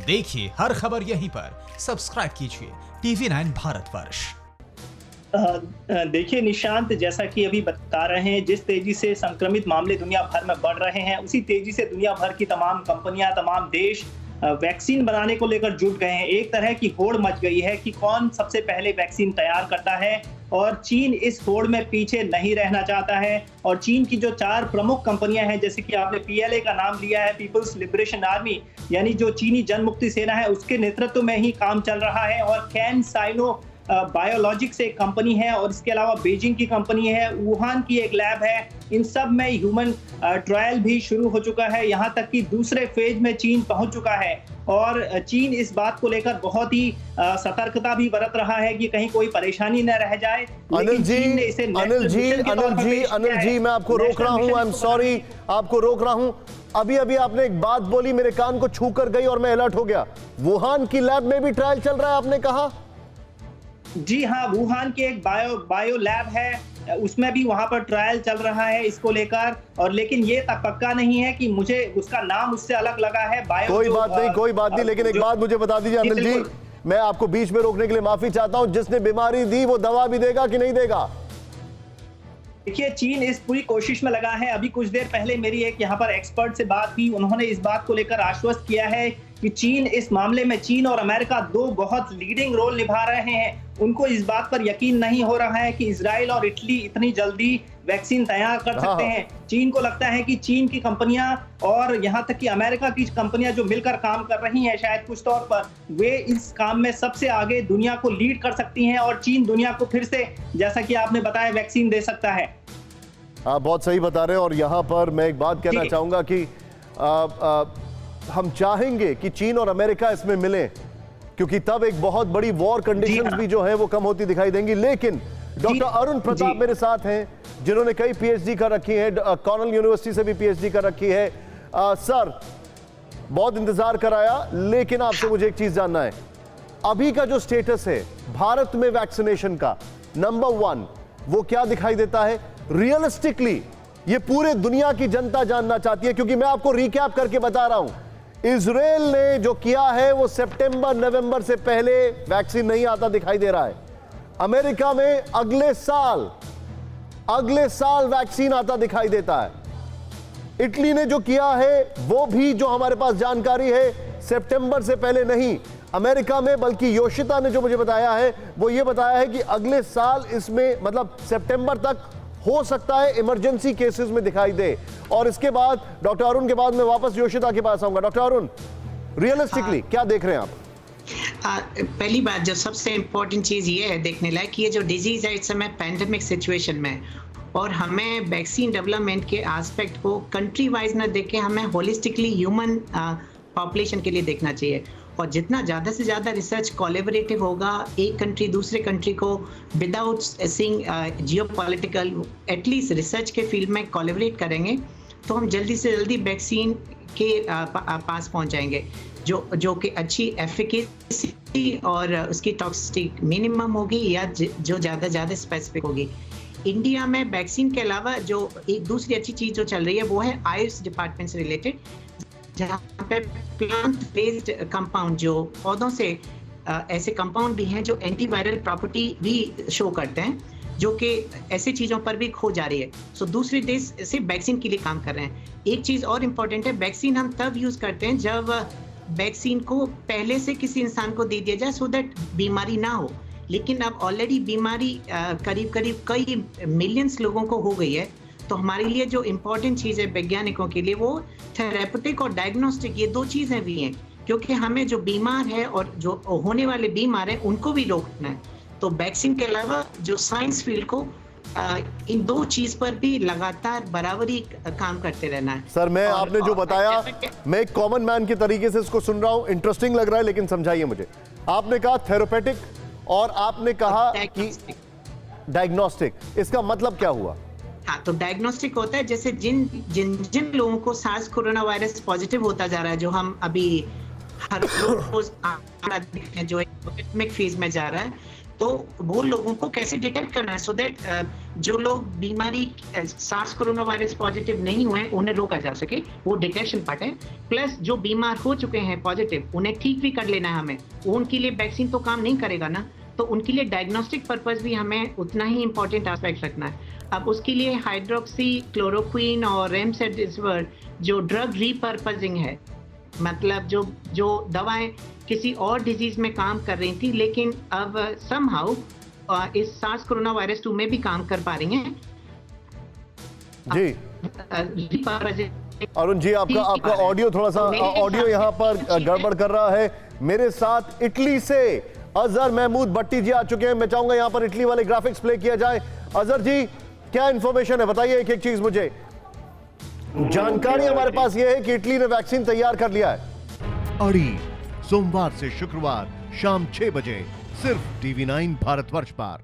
देखिए हर खबर यहीं पर, सब्सक्राइब कीजिए TV9 भारतवर्ष। देखिए निशांत, जैसा कि अभी बता रहे हैं, जिस तेजी से संक्रमित मामले दुनिया भर में बढ़ रहे हैं, उसी तेजी से दुनिया भर की तमाम कंपनियां, तमाम देश वैक्सीन बनाने को लेकर जुट गए हैं। एक तरह की होड़ मच गई है कि कौन सबसे पहले वैक्सीन तैयार करता है, और चीन इस होड़ में पीछे नहीं रहना चाहता है। और चीन की जो 4 प्रमुख कंपनियां हैं, जैसे कि आपने PLA का नाम लिया है, पीपल्स लिबरेशन आर्मी, यानी जो चीनी जन मुक्ति सेना है, उसके नेतृत्व में ही काम चल रहा है। और कैनसाइनो बायोलॉजिक्स एक कंपनी है, और इसके अलावा बीजिंग की कंपनी है, वुहान की एक लैब है। इन सब में ह्यूमन ट्रायल भी शुरू हो चुका है, यहाँ तक कि दूसरे फेज में चीन पहुंच चुका है। और चीन इस बात को लेकर बहुत ही सतर्कता भी बरत रहा है कि कहीं कोई परेशानी न रह जाए। अनिल जी, मैं आपको रोक रहा हूं, आई एम सॉरी, आपको रोक रहा हूं। अभी अभी आपने एक बात बोली, मेरे कान को छू कर गई और मैं अलर्ट हो गया। वुहान की लैब में भी ट्रायल चल रहा है, आपने कहा? जी हाँ, वुहान की एक बायो लैब है, उसमें भी वहां पर ट्रायल चल रहा है इसको लेकर। और लेकिन ये तक पक्का नहीं है कि मुझे उसका नाम उससे अलग लगा है। कोई बात नहीं, लेकिन एक बात मुझे बता दीजिए अनिल जी, मैं आपको बीच में रोकने के लिए माफी चाहता हूं। जिसने बीमारी दी वो दवा भी देगा कि नहीं देगा? देखिए, चीन इस पूरी कोशिश में लगा है। अभी कुछ देर पहले मेरी एक यहाँ पर एक्सपर्ट से बात हुई, उन्होंने इस बात को लेकर आश्वस्त किया है कि चीन इस मामले में, चीन और अमेरिका 2 बहुत लीडिंग रोल निभा रहे हैं। उनको इस बात पर यकीन नहीं हो रहा है कि इजराइल और इटली इतनी जल्दी वैक्सीन तैयार कर सकते हैं। चीन को लगता है कि चीन की कंपनियां और यहाँ तक कि अमेरिका की कंपनियां जो मिलकर काम कर रही हैं, शायद कुछ तौर पर वे इस काम में सबसे आगे दुनिया को लीड कर सकती हैं, और चीन दुनिया को फिर से, जैसा कि आपने बताया, वैक्सीन दे सकता है। आप बहुत सही बता रहे हैं। और यहाँ पर मैं एक बात कहना चाहूंगा कि हम चाहेंगे कि चीन और अमेरिका इसमें मिले, क्योंकि तब एक बहुत बड़ी वॉर कंडीशंस भी जो है वो कम होती दिखाई देंगी। लेकिन डॉक्टर अरुण प्रताप मेरे साथ हैं, जिन्होंने कई PhD कर रखी है, कॉर्नेल यूनिवर्सिटी से भी PhD कर रखी है। सर, बहुत इंतजार कराया, लेकिन आपसे मुझे एक चीज जानना है। अभी का जो स्टेटस है भारत में वैक्सीनेशन का, नंबर 1 वो क्या दिखाई देता है रियलिस्टिकली? ये पूरे दुनिया की जनता जानना चाहती है, क्योंकि मैं आपको रिकैप करके बता रहा हूं, इजराइल ने जो किया है वो सितंबर नवंबर से पहले वैक्सीन नहीं आता दिखाई दे रहा है। अमेरिका में अगले साल वैक्सीन आता दिखाई देता है। इटली ने जो किया है वो भी, जो हमारे पास जानकारी है, सितंबर से पहले नहीं। अमेरिका में, बल्कि योशिता ने जो मुझे बताया है वो ये बताया है कि अगले साल इसमें, मतलब सितंबर तक हो सकता है इमरजेंसी केसेस में दिखाई दे। और इसके बाद डॉक्टर अरुण के बाद मैं वापस योशिता के पास आऊंगा। डॉक्टर अरुण, रियलिस्टिकली क्या देख रहे हैं आप? पहली बात, जो सबसे इम्पोर्टेंट चीज़ ये है देखने लायक कि ये जो डिजीज़ है इस समय पैंडेमिक सिचुएशन में, और हमें वैक्सीन डेवलपमेंट के एस्पेक्ट को कंट्री वाइज ना देख के हमें होलिस्टिकली ह्यूमन पॉपुलेशन के लिए देखना चाहिए। और जितना ज़्यादा से ज़्यादा रिसर्च कोलैबोरेटिव होगा, एक कंट्री दूसरे कंट्री को without seeing geopolitical, at least research के फील्ड में कोलैबोरेट करेंगे, तो हम जल्दी से जल्दी वैक्सीन के पास पहुंच जाएंगे, जो कि अच्छी एफिकेसी और उसकी टॉक्सिसिटी मिनिमम होगी, या जो ज़्यादा स्पेसिफिक होगी। इंडिया में वैक्सीन के अलावा जो एक दूसरी अच्छी चीज़ जो चल रही है वो है आयुष डिपार्टमेंट से रिलेटेड, जहाँ पे प्लांट बेस्ड कंपाउंड, जो पौधों से ऐसे कंपाउंड भी हैं जो एंटीवायरल प्रॉपर्टी भी शो करते हैं, जो कि ऐसी चीज़ों पर भी खो जा रही है। सो दूसरे देश से वैक्सीन के लिए काम कर रहे हैं। एक चीज़ और इम्पोर्टेंट है, वैक्सीन हम तब यूज़ करते हैं जब वैक्सीन को पहले से किसी इंसान को दे दिया जाए, सो दैट बीमारी ना हो। लेकिन अब ऑलरेडी बीमारी करीब कई मिलियंस लोगों को हो गई है, तो हमारे लिए जो इम्पोर्टेंट चीज़ है वैज्ञानिकों के लिए, वो थेरेपेटिक और डायग्नोस्टिक, ये 2 चीज़ें भी हैं, क्योंकि हमें जो बीमार है और जो होने वाले बीमार हैं उनको भी रोकना है। तो वैक्सीन के अलावा जो साइंस फील्ड को इन 2 चीज पर भी लगातार बराबरी काम करते रहना है। सर, मैं आपने जो बताया, मैं एक कॉमन मैन के तरीके से इसको सुन रहा हूँ, इंटरेस्टिंग लग रहा है, लेकिन समझाइए मुझे। आपने कहा थेरेपेटिक और आपने कहा कि डायग्नोस्टिक, इसका मतलब क्या हुआ? हाँ, तो डायग्नोस्टिक होता है जैसे जिन लोगों को सार्स कोरोना वायरस पॉजिटिव होता जा रहा है, जो हम अभी हर रोज जो एपिडेमिक फेज में जा रहा है, तो वो लोगों को कैसे डिटेक्ट करना है, सो दैट जो लोग बीमारी सार्स कोरोना वायरस पॉजिटिव नहीं हुए उन्हें रोका जा सके, वो डिटेक्शन पार्ट है। प्लस जो बीमार हो चुके हैं पॉजिटिव, उन्हें ठीक भी कर लेना है हमें, उनके लिए वैक्सीन तो काम नहीं करेगा ना, तो उनके लिए डायग्नोस्टिक पर्पस भी हमें उतना ही इंपॉर्टेंट एस्पेक्ट रखना है। अब उसके लिए हाइड्रोक्सी क्लोरोक्विन और रेमडेसिविर जो ड्रग रीपर्पजिंग है, मतलब जो दवाएं किसी और डिजीज में काम कर रही थी लेकिन अब समहाउ इस सार्स कोरोना वायरस 2 में भी काम कर पा रही हैं जी। अरुण जी, आपका ऑडियो थोड़ा सा ऑडियो यहाँ पर गड़बड़ कर रहा है। मेरे साथ इटली से अजहर महमूद भट्टी जी आ चुके हैं। मैं चाहूंगा यहाँ पर इटली वाले ग्राफिक्स प्ले किया जाए। अजहर जी, क्या इंफॉर्मेशन है, बताइए एक एक चीज मुझे। जानकारी हमारे पास यह है कि इटली ने वैक्सीन तैयार कर लिया है। अड़ी सोमवार से शुक्रवार शाम 6 बजे सिर्फ TV9 भारतवर्ष पर।